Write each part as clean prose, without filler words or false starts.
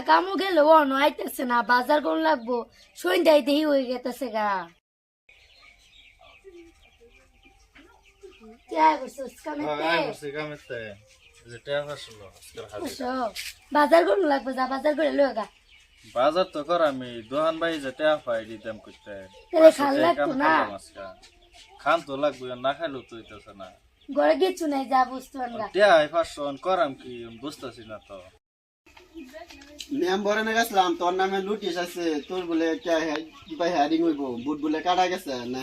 কামও গেল অন আইতেছে না, বাজার কোন লাগবো সন্ধ্যায় দেহি হয়ে গেতেছে গা। বাজার কোন লাগবো, যা বাজার করে লো গা। বাজার তো কর আমি দোকান বাই যে টেয়া পাই দিতাম করতে খাল লাগতো না, খান তো লাগবে না, খাইলেও তো হইতেছে না। ঘরে কিছু নাই, যা বুঝতো আমরা টেয়া 500 করাম কি বুঝতেছি না তো। নাম বরে না গেছিলাম, তোর নামে লুটিস আছে, তোর বলে কিবা হেয়ারিং হইব, বুট বলে কাটা গেছে না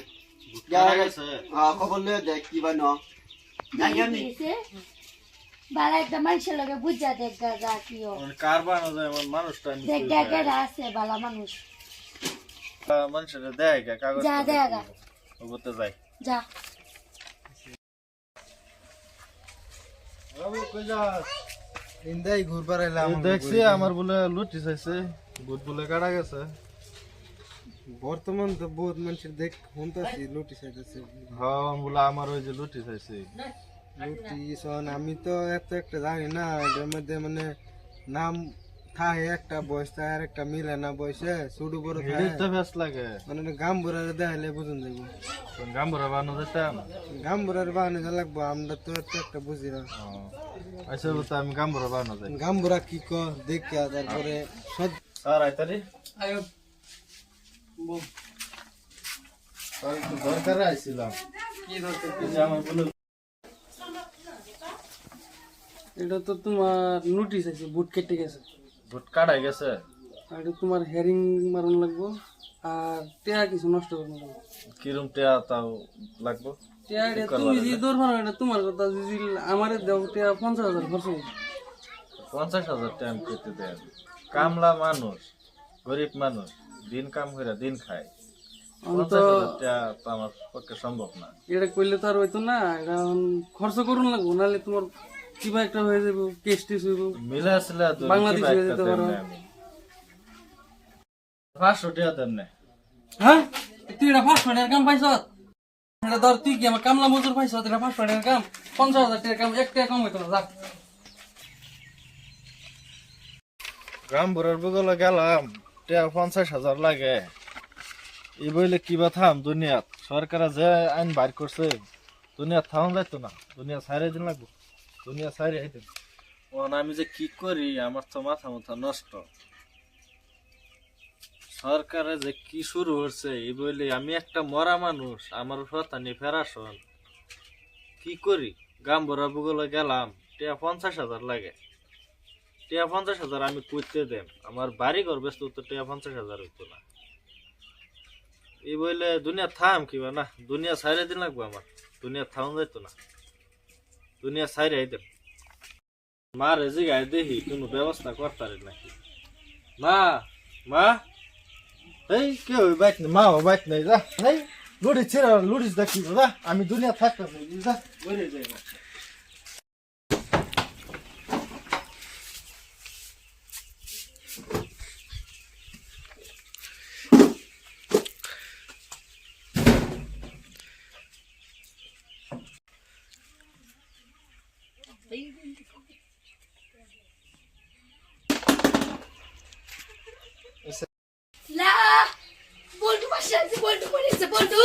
খবর লয়ে দেখ কিবা ন বালা একটা মানুষের লগে বুঝা দেখ গা, যা কি কার বানো যায় মানুষটা দেখ গা আছে বালা মানুষ মানুষের দেয় কাগজ যা দেয়া গা, ওগোতে যাই যা ইন্দাই ঘুরবার এলাম। দেখছি আমার বলে লুটি চাইছে, বুট বলে কাটা গেছে। বর্তমান তো বহুত মানুষের দেখ শুনতেছি লুটি চাইতেছে। হ্যাঁ বলে আমার ওই যে লুটি চাইছে। লুটি শোন, আমি তো এত একটা জানি না, এর মধ্যে মানে নাম থাকে একটা বয়স থাকে আর একটা মিলে না বয়সে ছোট বড় তো বেশ লাগে, মানে গাম বুড়ারে দেখাইলে বুঝুন যাইব। গাম্বরা বানো যেতাম, গাম বুড়ার বানানো লাগবো, আমরা তো এত একটা বুঝি না। আচ্ছা তো আমি গাম্বরা বানো যাই। গাম বুড়া কি ক দেখিয়া তারপরে স্যার আইতারি দরকার আইছিলাম। কি দরকার? আমার বলে এটা তো তোমার নোটিশ আছে, বুট কেটে গেছে, বুট কাটাই গেছে। আর এটা তোমার হেয়ারিং মারন লাগবো, আর টেয়া কিছু নষ্ট করবো লাগবো। কিরম টেয়া তাও লাগবো? টেয়া এটা তুমি যদি ধরবো না, এটা তোমার কথা। যদি আমারে দেও টেয়া 50,000 খরচ হবে। 50,000 টাইম করতে দেন। কামলা মানুষ, গরিব মানুষ, দিন কাম করে দিন খায়। 50,000 টাকা তো আমার পক্ষে সম্ভব না। এটা করলে তো আর হইতো না, এটা খরচ করুন লাগবো, নাহলে তোমার কিবা একটা হয়ে যাবো, কেস টেস হইব, মিলে আসলে বাংলাদেশ হয়ে যেতে পারো। 500 টাকা দেন না। হ্যাঁ তুই এটা 500 টাকার কাম পাইছ? এটা ধর তুই কি আমার কামলা মজুর পাইছ? এটা 500 টাকার কাম, 50,000 টাকার কাম, 1 টাকা কম হইতো না। যাক গ্রাম বুড়ার বগলে গেলাম, টাকা 50,000 লাগে। এই বইলে কিবা থাম দুনিয়াত, সরকারে যে আইন বাইর করছে দুনিয়াত থাম যাইতো না, দুনিয়া ছাইরে দিন লাগবো, দুনিয়া ছাইরে দিন। আমি যে কি করি, আমার তো মাথা নষ্ট। সরকারে যে কি শুরু হচ্ছে এই বইলে, আমি একটা মরা মানুষ, আমার শতানি ফেরাসন কি করি? গাম্বরা বগলে গেলাম, টাকা 50,000 লাগে। টাকা 50,000 আমি করতে দেম, আমার বাড়ি ঘর ব্যস্ত তো টাকা 50,000 হইতো না। এই বইলে দুনিয়া থাম কিবা না, দুনিয়া ছাইরে দিন লাগবো আমার, দুনিয়া থাম যাইতো না, দুনিয়া ছাইরে আইতেন। মারে জিগায় দেখি কোনো ব্যবস্থা করতারে নাকি। মা মা এই কেউ বাইক নেই, মা বাইক নেই, যা এই লুড়ি ছিল লুড়িস দেখি যা, আমি দুনিয়া থাকতেছি যা বলে যাই না। লা বল্টু পাশে আছে, বল্টু পড়েছে, বল্টু